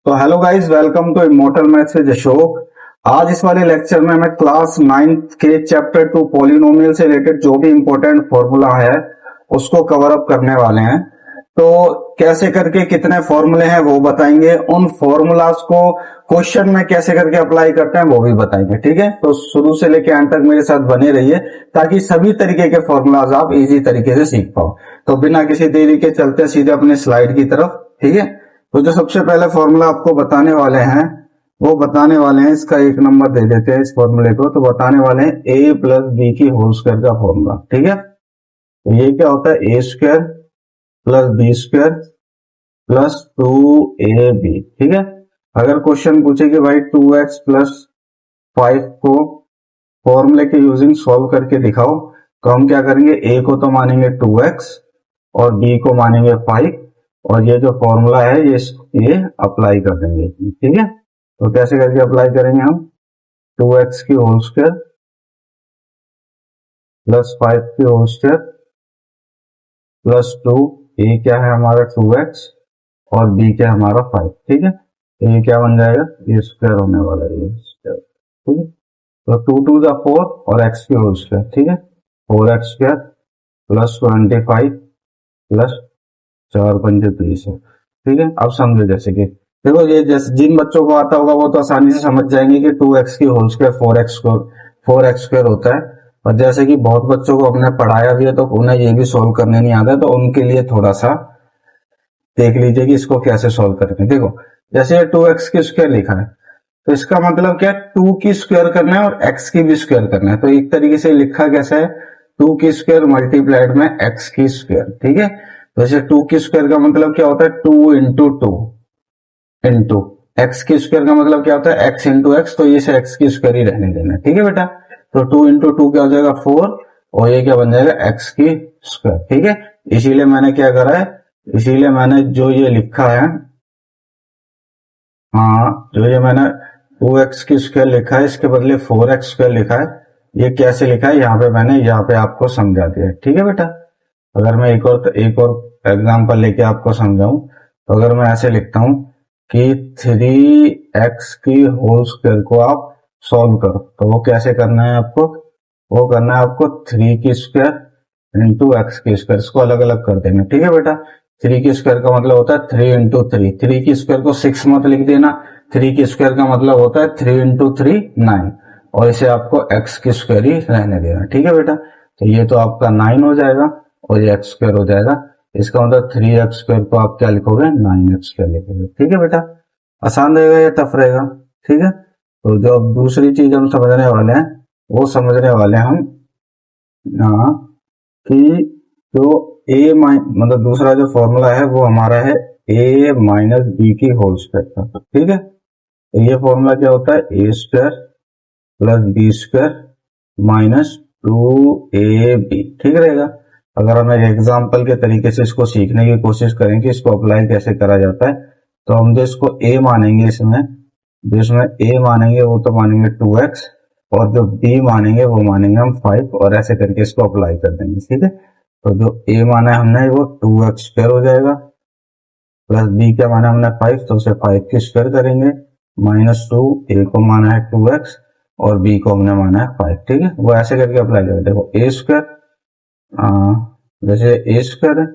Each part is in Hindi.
तो hello guys, welcome to immortal maths with Ashok. आज इस वाले लेक्चर में मैं क्लास 9th के चैप्टर 2 पॉलिनोमियल से रिलेटेड जो भी इंपॉर्टेंट फॉर्मूला है उसको कवर अप करने वाले हैं। तो कैसे करके कितने फॉर्मूले हैं वो बताएंगे, उन फॉर्मूलाज को क्वेश्चन में कैसे करके अप्लाई करते हैं वो भी बताएंगे। ठीक है, तो शुरू से लेकर एंड तक मेरे साथ बने रहिए ताकि सभी तरीके के फॉर्मूलाज आप इजी तरीके से सीख पाओ। तो बिना किसी देरी के चलते सीधे अपने स्लाइड की तरफ। ठीक है, तो जो सबसे पहले फॉर्मूला आपको बताने वाले हैं वो बताने वाले हैं, इसका एक नंबर दे देते हैं इस फॉर्मूले को। तो बताने वाले हैं ए प्लस बी की होल स्क्वायर का फॉर्मूला। ठीक है, तो ये क्या होता है, a square plus b square plus 2ab। ठीक है, अगर क्वेश्चन पूछे कि भाई 2x प्लस 5 को फॉर्मूले के यूजिंग सॉल्व करके दिखाओ, तो हम क्या करेंगे, ए को तो मानेंगे 2x और बी को मानेंगे 5 और ये जो फॉर्मूला है ये अप्लाई कर देंगे। ठीक है, तो कैसे करके अप्लाई करेंगे हम, 2x की होल स्क्वायर प्लस 5 की होल स्क्वायर प्लस 2, ए क्या है हमारा 2x और बी क्या है हमारा 5। ठीक है, ये क्या बन जाएगा, ये स्क्वायर होने वाला है, ये स्क्वायर। ठीक है, तो 2 2 जा 4 और x की होल स्क्वायर। ठीक है, 4x स्क्वायर प्लस 25 प्लस 4 पंजे 30 है। ठीक है, अब समझो, जैसे कि देखो, ये जैसे जिन बच्चों को आता होगा वो तो आसानी से समझ जाएंगे कि 2x की होल स्क्वायर 4x स्क्वायर होता है। और जैसे कि बहुत बच्चों को हमने पढ़ाया भी है तो उन्हें ये भी सोल्व करने नहीं आता है, तो उनके लिए थोड़ा सा देख लीजिए कि इसको कैसे सोल्व करेंगे। देखो, जैसे ये 2x की स्क्वायर लिखा है तो इसका मतलब क्या है, 2 की स्क्वायर करना है और x की भी स्क्वायर करना है। तो एक तरीके से लिखा कैसे है, 2 की स्क्वायर मल्टीप्लाइड में x की स्क्वायर। ठीक है, तो जैसे 2 की स्क्वायर का मतलब क्या होता है, 2 इंटू 2 इंटू एक्स की स्क्वायर का मतलब क्या होता है, x इंटू एक्स। तो इसे x की स्क्वायर ही रहने देना। ठीक है बेटा, तो 2 इंटू 2 क्या हो जाएगा 4 और ये क्या बन जाएगा x की स्क्वायर। ठीक है, इसीलिए मैंने क्या करा है, इसीलिए मैंने जो ये लिखा है, हाँ, जो ये मैंने 2x की स्क्वायर लिखा है इसके बदले 4x स्क्वायर लिखा है। ये कैसे लिखा है, यहाँ पे मैंने यहाँ पे आपको समझा दिया। ठीक है बेटा, अगर मैं एक और एग्जांपल लेके आपको समझाऊं, तो अगर मैं ऐसे लिखता हूं कि 3x की होल स्क्वायर को आप सॉल्व करो, तो वो कैसे करना है आपको, वो करना है आपको 3 की स्क्वायर इंटू एक्स की स्क्वायर, इसको अलग अलग कर देना। ठीक है बेटा, 3 की स्क्वायर का मतलब होता है 3 इंटू 3, 3 की स्क्वायर को 6 मत लिख देना, 3 की स्क्वायर का मतलब होता है 3 इंटू 3 9 और इसे आपको एक्स की स्क्वायर ही रहने देना। ठीक है बेटा, तो ये तो आपका 9 हो जाएगा और ये एक्स स्क्वायर हो जाएगा। इसका मतलब 3x स्क्वायर को आप क्या लिखोगे, 9x स्क्वायर लिखोगे। ठीक है बेटा, आसान रहेगा या टफ रहेगा। ठीक है, तो जो अब दूसरी चीज हम समझने वाले हैं वो समझने वाले हैं हम कि जो मतलब दूसरा जो फॉर्मूला है वो हमारा है a माइनस बी की होल स्क्वायर का। ठीक है, तो ये फॉर्मूला क्या होता है, a square plus b square minus 2ab। ठीक रहेगा, अगर हम एक एग्जाम्पल के तरीके से इसको सीखने की कोशिश करें कि इसको अप्लाई कैसे करा जाता है, तो हम जो इसको a मानेंगे, जो इसमें a मानेंगे वो तो मानेंगे 2x और जो b मानेंगे वो मानेंगे हम 5 और ऐसे करके इसको अप्लाई कर देंगे। ठीक है, तो जो a माना है हमने वो 2x स्क्वायर हो जाएगा प्लस b क्या माना हमने 5, तो उसे 5 की स्क्वायर करेंगे माइनस 2, a को माना है 2x और b को हमने माना है 5। ठीक है, वो ऐसे करके अप्लाई करें। देखो, a स्क्वायर जैसे ए स्क्वायर है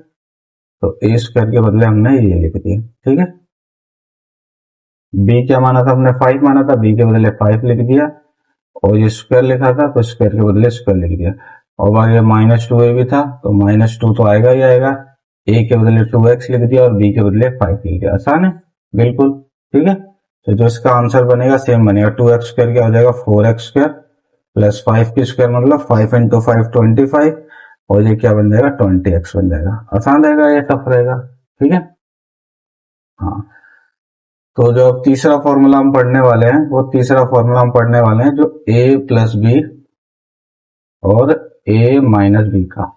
तो ए स्क्वायर के बदले हमने ये लिख दिया। ठीक है, बी क्या माना था हमने, 5 माना था, बी के बदले 5 लिख दिया और ये स्क्वायर लिखा था तो स्क्वायर के बदले स्क्वायर लिख दिया। और आगे माइनस 2a भी था तो माइनस 2 तो आएगा ही आएगा, a के बदले 2x लिख दिया और b के बदले 5 लिख दिया। आसान है बिल्कुल। ठीक है, तो जो इसका आंसर बनेगा सेम बनेगा, 2x स्क्वायर क्या हो जाएगा 4x स्क्वायर प्लस 5 की स्क्वायर मतलब 5 इंटू 5 25 और ये क्या बन जाएगा 20x बन जाएगा। आसान रहेगा या टफ रहेगा। ठीक है, हाँ, तो जो अब तीसरा फॉर्मूला हम पढ़ने वाले हैं वो तीसरा फॉर्मूला हम पढ़ने वाले हैं जो a प्लस बी और a माइनस बी का।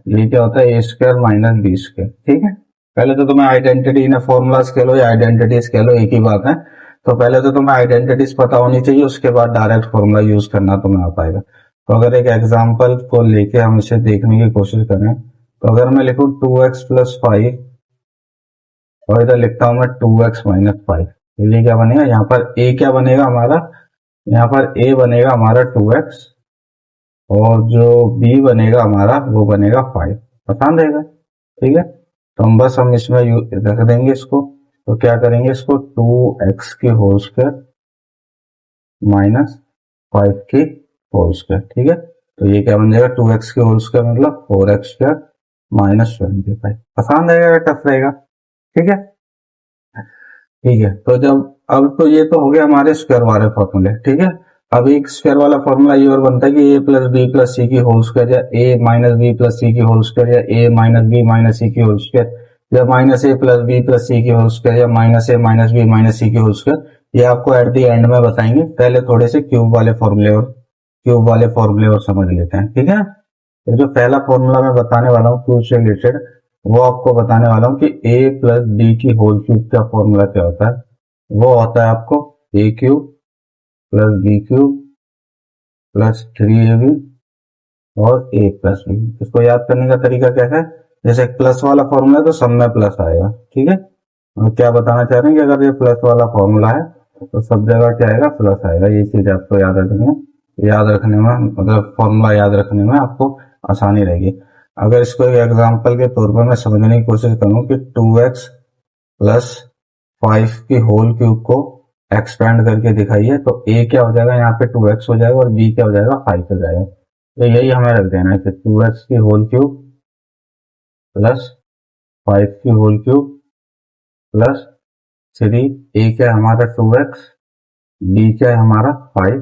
ये क्या होता है, a square minus B square. ठीक है, पहले तो तुम्हें आइडेंटिटी ने फॉर्मूलाज कह लो या आइडेंटिटीज कह लो, एक ही बात है। तो पहले तो तुम्हें आइडेंटिटीज पता होनी चाहिए, उसके बाद डायरेक्ट फॉर्मूला यूज करना तुम्हें आ पाएगा। तो अगर एक एग्जाम्पल को लेके हम इसे देखने की कोशिश करें, तो अगर मैं लिखूं 2x प्लस 5 और इधर लिखता हूं मैं 2x माइनस 5। ये क्या बनेगा, यहाँ पर a क्या बनेगा हमारा, यहाँ पर a बनेगा हमारा 2x, और जो b बनेगा हमारा वो बनेगा 5। आसान रहेगा, ठीक है। तो हम इसमें रख देंगे इसको। तो क्या करेंगे, इसको 2x की होल स्क्वायर माइनस 5 की होल स्क्वायर, ठीक है। तो ये क्या बन जाएगा, 2x की होल स्क्वायर मतलब 4x स्क्वायर माइनस 25। आसान रहेगा या टफ रहेगा, ठीक है। ठीक है, तो जब अब तो ये तो हो गया हमारे स्क्वायर वाले फॉर्मूले, ठीक है। अब एक स्क्वायर वाला फॉर्मूला ये और बनता है कि a plus b plus c की होल स्क्वायर, या a minus b plus c की होल स्क्वायर, या a minus b minus c की होल स्क्वायर, या minus a plus b plus c की होल स्क्वायर, या minus a minus b minus c की होल स्क्वायर। ये आपको एट दी एंड में बताएंगे। पहले थोड़े से क्यूब वाले फॉर्मूले और समझ लेते हैं, ठीक है। ये जो पहला फॉर्मूला मैं बताने वाला हूँ क्यूब से रिलेटेड, वो आपको बताने वाला हूँ कि a प्लस बी की होल क्यूब का फॉर्मूला क्या होता है। वो होता है आपको a cube plus b cube plus 3ab और a प्लस बी। इसको याद करने का तरीका क्या है, जैसे प्लस वाला फॉर्मूला है तो सब में प्लस आएगा, ठीक है। और क्या बताना चाह रहे हैं कि अगर ये प्लस वाला फॉर्मूला है तो सब जगह क्या आएगा, प्लस आएगा। ये चीज आपको याद रखने में मतलब फॉर्मूला याद रखने में आपको आसानी रहेगी। अगर इसको एक एग्जांपल के तौर पर मैं समझने की कोशिश करूं कि 2x प्लस 5 की होल क्यूब को एक्सपेंड करके दिखाइए, तो a क्या हो जाएगा, यहाँ पे 2x हो जाएगा, और b क्या हो जाएगा, 5 हो जाएगा। तो यही हमें रख देना है कि 2x की होल क्यूब प्लस 5 की होल क्यूब प्लस 3, a क्या है हमारा 2x, b क्या है हमारा 5।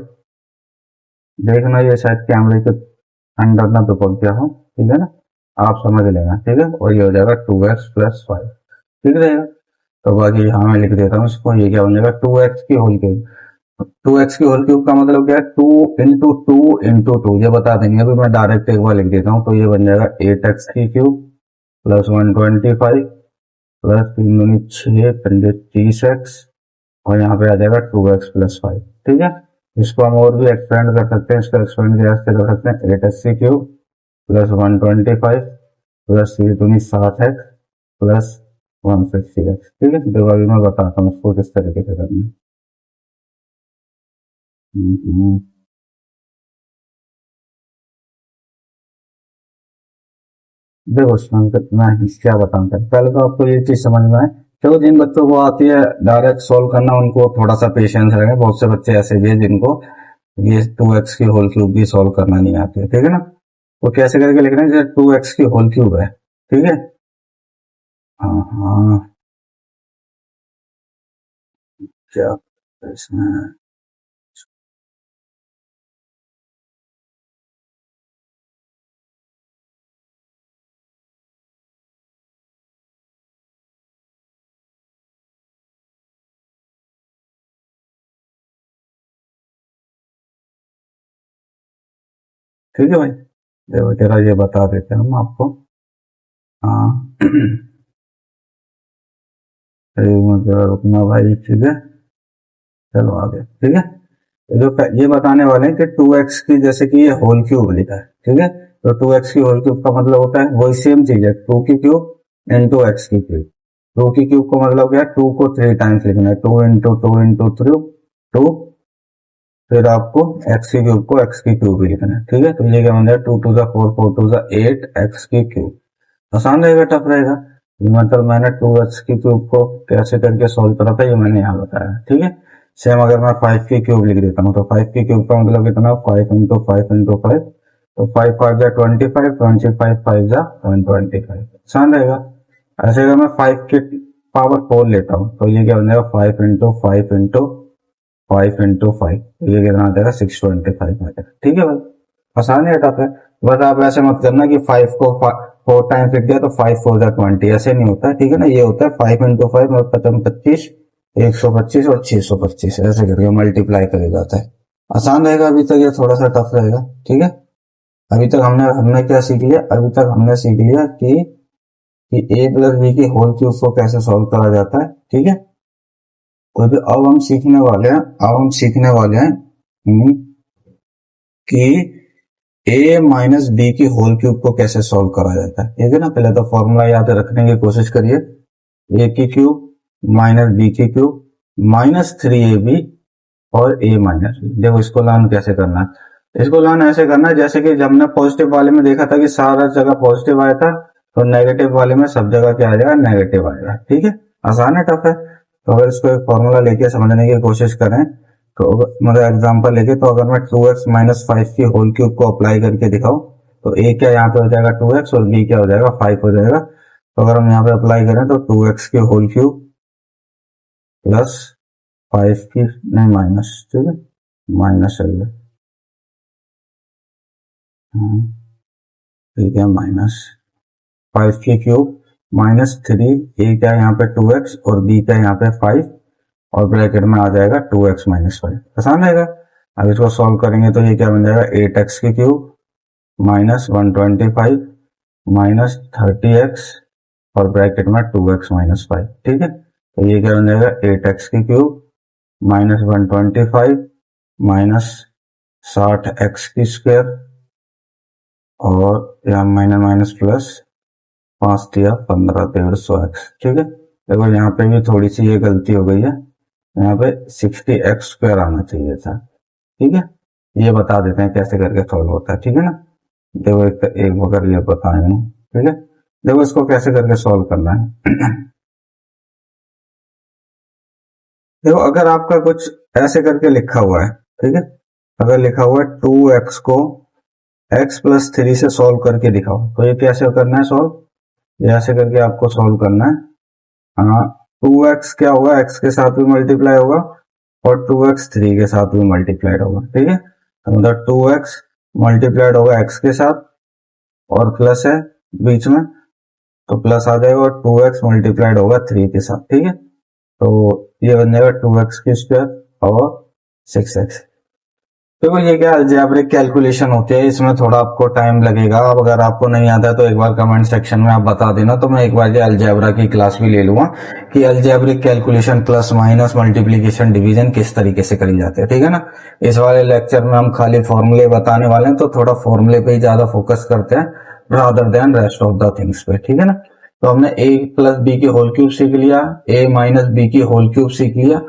देखना ये शायद कैमरे के अंदर ना दुपक गया हो, ठीक है ना, आप समझ लेना, ठीक है। और ये हो जाएगा 2x प्लस 5, ठीक रहेगा। तो बाकी यहाँ मैं लिख देता हूँ इसको, ये क्या बन जाएगा 2x की होल क्यूब। 2x की होल क्यूब का मतलब क्या है, 2 इंटू 2 ये बता देंगे। अभी मैं डायरेक्ट एक बार लिख देता हूँ, तो ये बन जाएगा 8x की क्यूब प्लस 125 प्लस 3 दूनी 6 पंजे 30x, और यहाँ पे आ जाएगा 2x प्लस 5, ठीक है। इसको हम और भी एक्सपेंड कर सकते हैं। इसको एक्सपेंड कैसे कर सकते हैं, 8x की क्यूब प्लस 125 प्लस 3 दूनी 7x प्लस 160x, ठीक है। तो अभी मैं बताता हूँ इसको किस तरीके से करना है। देखो उसमें मैं क्या बताऊँ, पहले तो आपको ये चीज समझ में आए। चलो जिन बच्चों को आती है डायरेक्ट सोल्व करना, उनको थोड़ा सा पेशेंस रहे। बहुत से बच्चे ऐसे भी है जिनको ये 2x की होल क्यूब भी सोल्व करना नहीं आती है, ठीक है ना। वो कैसे करके लिख रहे हैं, जैसे 2x की होल क्यूब है, ठीक है। हाँ हाँ, क्या इसमें, ठीक है भाई। देखो जरा ये बता देते हैं हम आपको। हाँ मतलब रुकना भाई, ठीक है। चलो आगे, ठीक है। ये बताने वाले हैं कि 2x की, जैसे कि ये होल क्यूब लिखा है, ठीक है। तो 2x की होल क्यूब का मतलब होता है वही सेम चीज है, 2 की क्यूब इंटू एक्स की क्यूब। 2 की क्यूब को मतलब क्या है, 2 को 3 टाइम्स लिखना है, 2 इंटू 2 इंटू 3 2, फिर आपको एक्स की क्यूब को एक्स की क्यूब भी लिखना है, ठीक है। तो ये क्या बन जाएगा, 2 to the 4 4 to the 8 x की क्यूब। आसान रहेगा टफ रहेगा, मतलब मैंने 2x की क्यूब को कैसे करके सोल्व करा था ये मैंने यहाँ बताया, ठीक है। सेम अगर मैं 5 की क्यूब लिख देता हूँ, तो 5 की क्यूब का मतलब कितना, 5 इंटू 5 तो 5 5 जा 25, 25 5 जा 125, आसान रहेगा। ऐसे अगर मैं 5 की पावर 4 लेता हूँ, तो ये क्या बन जाएगा, 5 इंटू 5 तो ये कितना आ जाएगा, 625 आ जाएगा, ठीक है भाई। आसान है टफ है। बस आप ऐसे मत करना कि 5 को 4 टाइम्स लिख दिया तो 5 4 जा 20, ऐसे नहीं होता है, ठीक है ना। ये होता है 5 इंटू 5 और 25 125 और 625, ऐसे करके मल्टीप्लाई करे जाता है। आसान रहेगा अभी तक, ये थोड़ा सा टफ रहेगा, ठीक है। अभी तक हमने हमने क्या सीख लिया, अभी तक हमने सीख लिया कि a प्लस बी की होल क्यूब को कैसे सॉल्व करा जाता है, ठीक है। तो अब हम सीखने वाले हैं, कि a माइनस बी की होल क्यूब को कैसे सॉल्व करा जाता है, ठीक है ना। पहले तो फॉर्मूला याद रखने की कोशिश करिए। ए की क्यूब माइनस बी की क्यूब माइनस 3ab और a माइनस बी। देखो इसको लर्न कैसे करना है, इसको लर्न ऐसे करना है जैसे कि जब हमने पॉजिटिव वाले में देखा था कि सारा जगह पॉजिटिव आया था, तो नेगेटिव वाले में सब जगह क्या आ जाएगा, नेगेटिव आएगा। ठीक है, आसान है, टफ है? तो अगर इसको एक फॉर्मूला लेके समझने की कोशिश करें तो मतलब एग्जांपल लेके, तो अगर मैं 2x माइनस 5 की होल क्यूब को अप्लाई करके दिखाऊं तो a क्या यहाँ पे हो जाएगा 2x और b क्या हो जाएगा 5 हो जाएगा। तो अगर हम यहाँ पे अप्लाई करें तो 2x की होल क्यूब प्लस 5 की नहीं माइनस, ठीक है माइनस है, ठीक है माइनस 5 की क्यूब माइनस 3, ए क्या है यहाँ पे 2x और बी क्या है यहाँ पे 5 और ब्रैकेट में आ जाएगा 2x माइनस 5। आसान रहेगा। अब इसको सॉल्व करेंगे तो ये क्या बन जाएगा 8x की क्यूब माइनस 125 माइनस 30x और ब्रैकेट में 2x माइनस 5। ठीक है, तो ये क्या बन जाएगा 8x की क्यूब माइनस 125 माइनस 60x की स्क्वायर और यहाँ माइनस माइनस प्लस 5 या 15 150x। ठीक है, देखो यहाँ पे भी थोड़ी सी ये गलती हो गई है, यहाँ पे 60x स्क्वायर आना चाहिए था। ठीक है, ये बता देते हैं कैसे करके सॉल्व होता है। ठीक है ना, देखो एक अगर ये बताएं, ठीक है, देखो इसको कैसे करके सॉल्व करना है। देखो अगर आपका कुछ ऐसे करके लिखा हुआ है, ठीक है, अगर लिखा हुआ है 2x को x प्लस 3 से सॉल्व करके दिखाओ, तो ये कैसे करना है सॉल्व, ये ऐसे करके आपको सॉल्व करना है। हाँ, 2x क्या होगा x के साथ भी मल्टीप्लाई होगा और 2x 3 के साथ भी मल्टीप्लाइड होगा। ठीक है, तो मतलब 2x मल्टीप्लाइड होगा x के साथ और प्लस है बीच में तो प्लस आ जाएगा और 2x मल्टीप्लाइड होगा 3 के साथ। ठीक है, तो ये बन जाएगा 2x की स्क्वायर और 6x। देखो ये क्या अलजेब्रिक कैलकुलेशन होती है, इसमें थोड़ा आपको टाइम लगेगा। अब अगर आपको नहीं आता है तो एक बार कमेंट सेक्शन में आप बता देना, तो मैं एक बार ये अलजेब्रा की क्लास भी ले लूंगा कि algebraic calculation plus minus multiplication division किस तरीके से करी जाती है। ठीक है ना, इस वाले लेक्चर में हम खाली फॉर्मूले बताने वाले हैं, तो थोड़ा फॉर्मूले पे ही ज्यादा फोकस करते हैं rather than rest of the things पे। ठीक है ना, तो हमने a प्लस बी की होल क्यूब सीख लिया, a माइनस बी की होल क्यूब सीख लिया।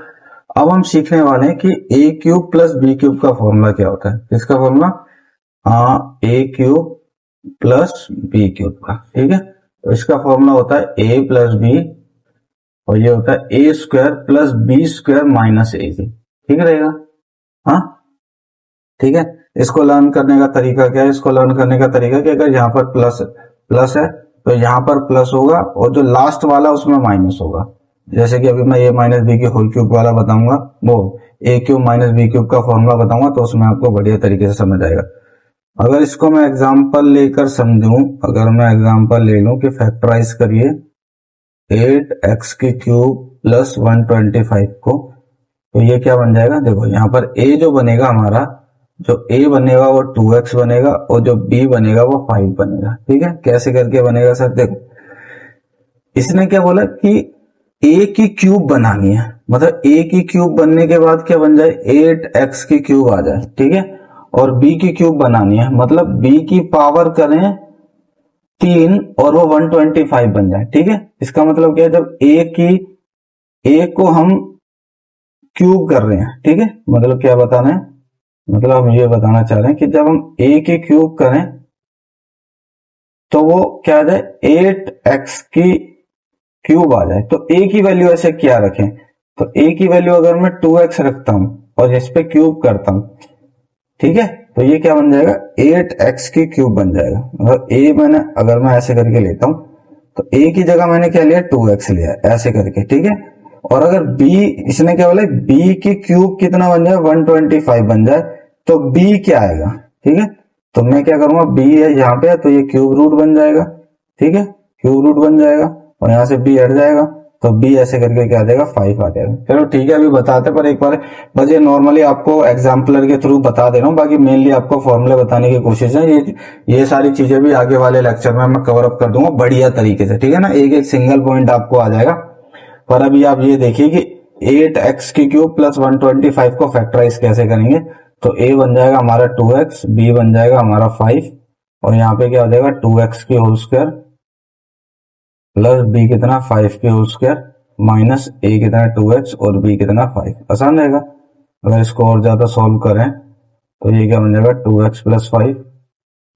अब हम सीखने वाले हैं कि ए क्यूब प्लस बी क्यूब का फॉर्मूला क्या होता है। किसका फॉर्मूला, ए क्यूब प्लस बी क्यूब का। ठीक है, तो इसका फॉर्मूला होता है ए प्लस बी और ये होता है a square plus b square minus a b. ठीक रहेगा, हाँ ठीक है। इसको लर्न करने का तरीका क्या है, इसको लर्न करने का तरीका कि अगर यहाँ पर प्लस प्लस है तो यहाँ पर प्लस होगा और जो लास्ट वाला उसमें माइनस होगा। जैसे कि अभी मैं ए माइनस बी की होल क्यूब वाला बताऊंगा, वो ए क्यूब माइनस बी क्यूब का फॉर्मूला बताऊंगा, तो उसमें आपको बढ़िया तरीके से समझ आएगा। अगर इसको मैं एग्जांपल लेकर समझूं, अगर मैं एग्जांपल ले लूं कि फैक्टराइज करिए 8x की क्यूब प्लस 125 को, तो ये क्या बन जाएगा, देखो यहाँ पर a जो बनेगा हमारा, जो a बनेगा वो 2x बनेगा और जो b बनेगा वो 5 बनेगा। ठीक है, कैसे करके बनेगा सर, देखो इसने क्या बोला कि a की क्यूब बनानी है, मतलब a की क्यूब बनने के बाद क्या बन जाए 8x की क्यूब आ जाए। ठीक है, और b की क्यूब बनानी है, मतलब b की पावर करें 3 और वो 125 बन जाए। ठीक है, इसका मतलब क्या है, जब a को हम क्यूब कर रहे हैं, ठीक है, मतलब क्या बताना है, मतलब हम ये बताना चाह रहे हैं कि जब हम a की क्यूब करें तो वो क्या आ जाए 8x की क्यूब आ जाए। तो a की वैल्यू ऐसे क्या रखें, तो a की वैल्यू अगर मैं 2x रखता हूं और इस पे क्यूब करता हूं, ठीक है, तो ये क्या बन जाएगा 8x की क्यूब बन जाएगा। मतलब a मैंने अगर मैं ऐसे करके लेता हूं तो a की जगह मैंने क्या लिया 2x लिया ऐसे करके। ठीक है, और अगर b, इसने क्या बोला b की क्यूब कितना बन जाए 125 बन जाए, तो b क्या आएगा। ठीक है, तो मैं क्या करूंगा b है यहाँ पे, तो ये क्यूब रूट बन जाएगा। ठीक है, क्यूब रूट बन जाएगा और यहाँ से b हट जाएगा, तो b ऐसे करके क्या आ जाएगा 5 आ जाएगा। चलो ठीक है, अभी बताते पर एक बार बस ये नॉर्मली आपको एग्जाम्पलर के थ्रू बता दे रहा हूँ, बाकी मेनली आपको फॉर्मूले बताने की कोशिश है। ये सारी चीजें भी आगे वाले लेक्चर में मैं कवर अप कर दूंगा बढ़िया तरीके से। ठीक है ना, एक एक सिंगल पॉइंट आपको आ जाएगा। पर अभी आप ये देखिए कि 8x की क्यूब प्लस 125 को फैक्टराइज कैसे करेंगे। तो a बन जाएगा हमारा 2x, b बन जाएगा हमारा 5 और यहाँ पे क्या हो जाएगा 2x की होल स्क्वायर प्लस बी कितना 5 के होल स्क्वायर माइनस ए कितना 2x और बी कितना 5। आसान रहेगा। अगर इसको और ज्यादा सॉल्व करें तो ये क्या बन जाएगा 2x प्लस 5।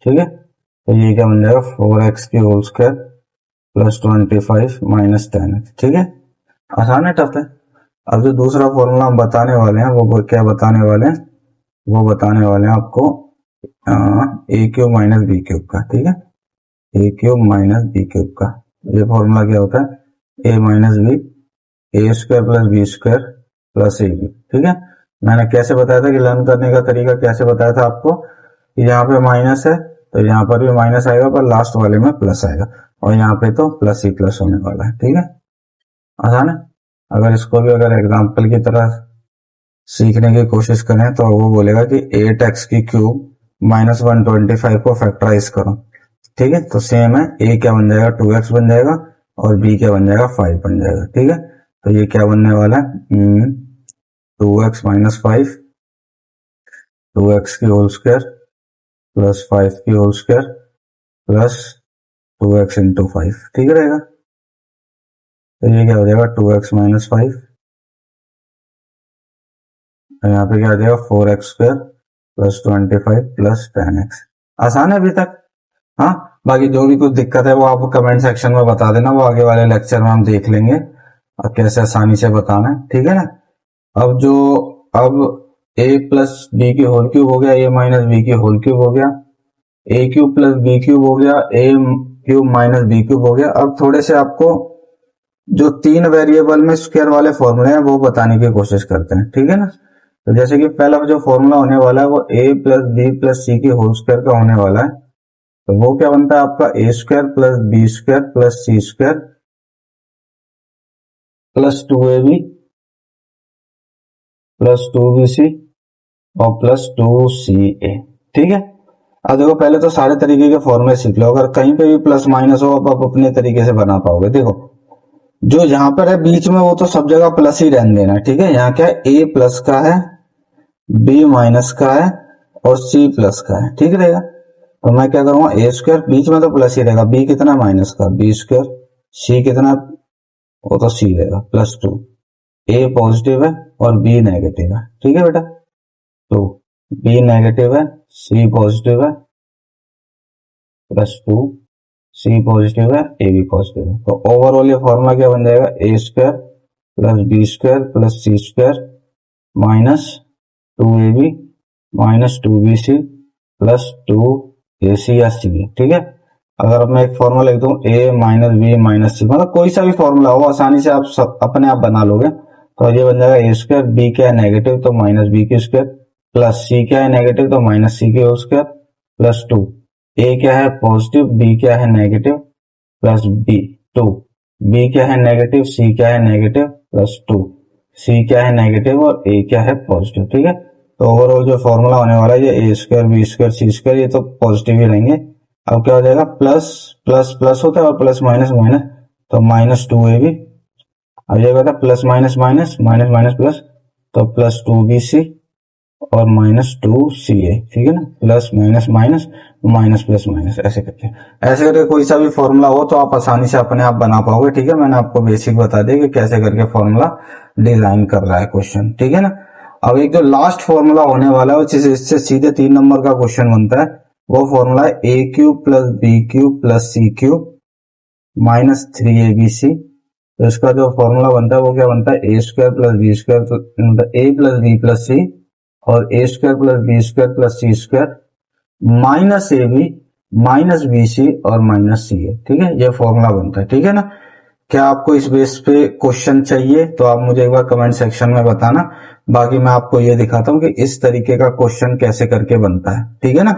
ठीक है, तो ये क्या बन जाएगा 4x के whole square plus 25 minus 10x। ठीक है, आसान है टफ है। अब जो दूसरा फॉर्मूला हम बताने वाले हैं वो क्या बताने वाले हैं, वो बताने वाले हैं आपको a cube minus b cube का। ठीक है, a cube minus b cube का ये फॉर्मूला क्या होता है, a minus b a square plus b square plus a b. ठीक है, मैंने कैसे बताया था कि लर्न करने का तरीका कैसे बताया था आपको कि यहाँ पे माइनस है तो यहाँ पर भी माइनस आएगा पर लास्ट वाले में प्लस आएगा और यहाँ पे तो प्लस ही प्लस होने वाला है। ठीक है, आसान है। अगर इसको भी अगर एग्जाम्पल की तरह सीखने की कोशिश करें तो वो बोलेगा कि 8x की क्यूब माइनस 125 को फैक्टराइज करो। ठीक है, तो सेम है, ए क्या बन जाएगा 2x बन जाएगा और बी क्या बन जाएगा 5 बन जाएगा। ठीक है, तो ये क्या बनने वाला है 2x माइनस 5 2x की होल स्क्वायर प्लस 5 की whole square plus 2x into 5। ठीक रहेगा, तो ये क्या हो जाएगा 2x माइनस 5, यहाँ पे क्या आ जाएगा 4x square plus 25 plus 10x। आसान है अभी तक। हाँ, बाकी जो भी कुछ दिक्कत है वो आप कमेंट सेक्शन में बता देना, वो आगे वाले लेक्चर में हम देख लेंगे और कैसे आसानी से बताना है। ठीक है ना। अब a प्लस बी की होल क्यूब हो गया, a माइनस बी की होल क्यूब हो गया, a cube plus b cube हो गया, a cube minus b cube हो गया। अब थोड़े से आपको जो 3 वेरिएबल में स्क्वायर वाले फॉर्मूले हैं वो बताने की कोशिश करते हैं। ठीक है ना, तो जैसे कि पहला जो फॉर्मूला होने वाला है वो a plus b plus c की होल स्क्वायर का होने वाला है। तो वो क्या बनता है आपका a square plus b square plus c square plus 2ab plus 2bc और प्लस 2ca। ठीक है, अब देखो पहले तो सारे तरीके के फॉर्मूले सीख लो, अगर कहीं पे भी प्लस माइनस हो आप अपने तरीके से बना पाओगे। देखो जो यहां पर है बीच में वो तो सब जगह प्लस ही रहने देना। ठीक है, यहाँ क्या है a प्लस का है, b माइनस का है और c प्लस का है। ठीक रहेगा, तो मैं क्या करूंगा ए स्क्वायर बीच में तो प्लस ही रहेगा, b कितना माइनस का बी स्क्वायर, c कितना वो तो c रहेगा प्लस 2। a पॉजिटिव है और b नेगेटिव है। ठीक है बेटा, तो b नेगेटिव है c पॉजिटिव है प्लस 2, c पॉजिटिव है a भी पॉजिटिव है। तो ओवरऑल ये फॉर्मूला क्या बन जाएगा a square plus b square plus c square minus 2ab minus 2bc plus 2ac या c। ठीक है, अगर मैं एक फॉर्मूला लिख दूं a माइनस बी माइनस सी, मतलब कोई सा भी फॉर्मूला हो आसानी से आप सब अपने आप बना लोगे। तो ये बन जाएगा ए स्क्वायर, बी क्या है नेगेटिव तो माइनस बी की स्क्वायर प्लस सी क्या है नेगेटिव तो माइनस सी की होल स्क्वायर प्लस 2, ए क्या है पॉजिटिव बी क्या है नेगेटिव प्लस बी 2, बी क्या है नेगेटिव सी क्या है नेगेटिव प्लस 2, सी क्या है नेगेटिव और ए क्या है पॉजिटिव। ठीक है, तो ओवरऑल जो फॉर्मूला होने वाला है ये ए स्क्वायर बी स्क्वायर सी स्क्वायर ये तो पॉजिटिव ही रहेंगे। अब क्या हो जाएगा प्लस प्लस प्लस होता है और प्लस माइनस माइनस तो माइनस 2ab। अब ये कहता है plus minus minus minus minus plus तो प्लस 2bc और माइनस 2ca। ठीक है ना, plus minus minus minus plus minus ऐसे करके कोई सा भी फॉर्मूला हो तो आप आसानी से अपने आप बना पाओगे। ठीक है, मैंने आपको बेसिक बता दिया कि कैसे करके फॉर्मूला डिजाइन कर रहा है क्वेश्चन। ठीक है ना, अब एक जो लास्ट फॉर्मूला होने वाला है इससे सीधे 3 नंबर का क्वेश्चन बनता है, वो फॉर्मूला है a cube plus b cube plus c cube minus 3abc। तो इसका जो फॉर्मूला बनता है वो क्या बनता है a square plus b square a plus b plus c और a square plus b square plus c square minus a b minus b c और माइनस सी ए। ठीक है, ये फॉर्मूला बनता है। ठीक है ना, क्या आपको इस बेस पे क्वेश्चन चाहिए तो आप मुझे एक बार कमेंट सेक्शन में बताना। बाकी मैं आपको ये दिखाता हूं कि इस तरीके का क्वेश्चन कैसे करके बनता है। ठीक है ना,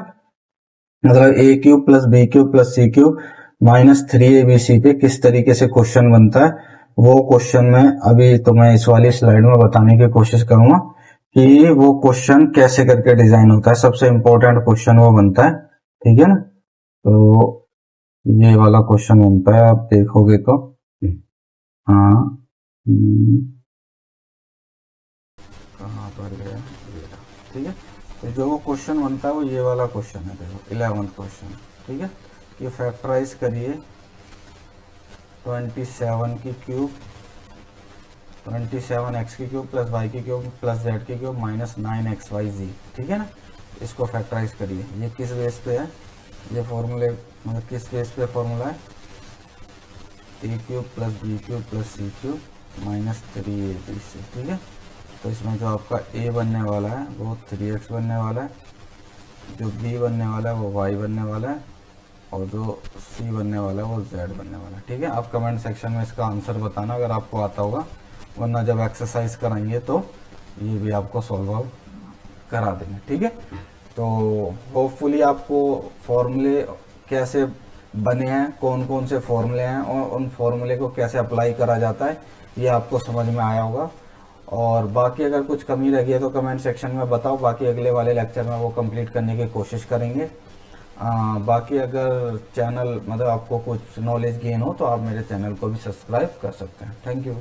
मतलब a cube plus b cube plus c cube minus 3abc पे किस तरीके से क्वेश्चन बनता है वो क्वेश्चन में अभी तो मैं इस वाली स्लाइड में बताने की कोशिश करूंगा कि वो क्वेश्चन कैसे करके डिजाइन होता है। सबसे इंपॉर्टेंट क्वेश्चन वो बनता है। ठीक है ना, तो ये वाला क्वेश्चन बनता है, आप देखोगे तो हाँ कहाँ पर गया। ठीक है, तो जो वो क्वेश्चन बनता है वो ये वाला क्वेश्चन है, देखो 11th क्वेश्चन। ठीक है, ये फैक्टराइज करिए 27 की क्यूब 27x की क्यूब प्लस वाई की क्यूब प्लस जेड की क्यूब माइनस 9xyz, ठीक है ना। इसको फैक्टराइज करिए। ये किस बेस पे है, ये फॉर्मूले मतलब किस बेस पे फॉर्मूला है, a cube plus b cube plus c cube minus 3ab से, ठीक है। तो इसमें जो आपका a बनने वाला है वो 3x बनने वाला है, जो b बनने वाला है वो y बनने वाला है, और जो c बनने वाला है वो z बनने वाला है, ठीक है। आप कमेंट सेक्शन में इसका आंसर बताना अगर आपको आता होगा, वरना जब एक्सरसाइज कराएंगे तो ये भी आपको सॉल्व आउट करा देंगे, ठीक है। तो होपफुली आपको फॉर्मूले कैसे बने हैं, कौन कौन से फॉर्मूले हैं और उन फॉर्मूले को कैसे अप्लाई करा जाता है, ये आपको समझ में आया होगा। और बाकी अगर कुछ कमी रही है तो कमेंट सेक्शन में बताओ, बाकी अगले वाले लेक्चर में वो कंप्लीट करने की कोशिश करेंगे। बाकी अगर चैनल मतलब आपको कुछ नॉलेज गेन हो तो आप मेरे चैनल को भी सब्सक्राइब कर सकते हैं। Thank you.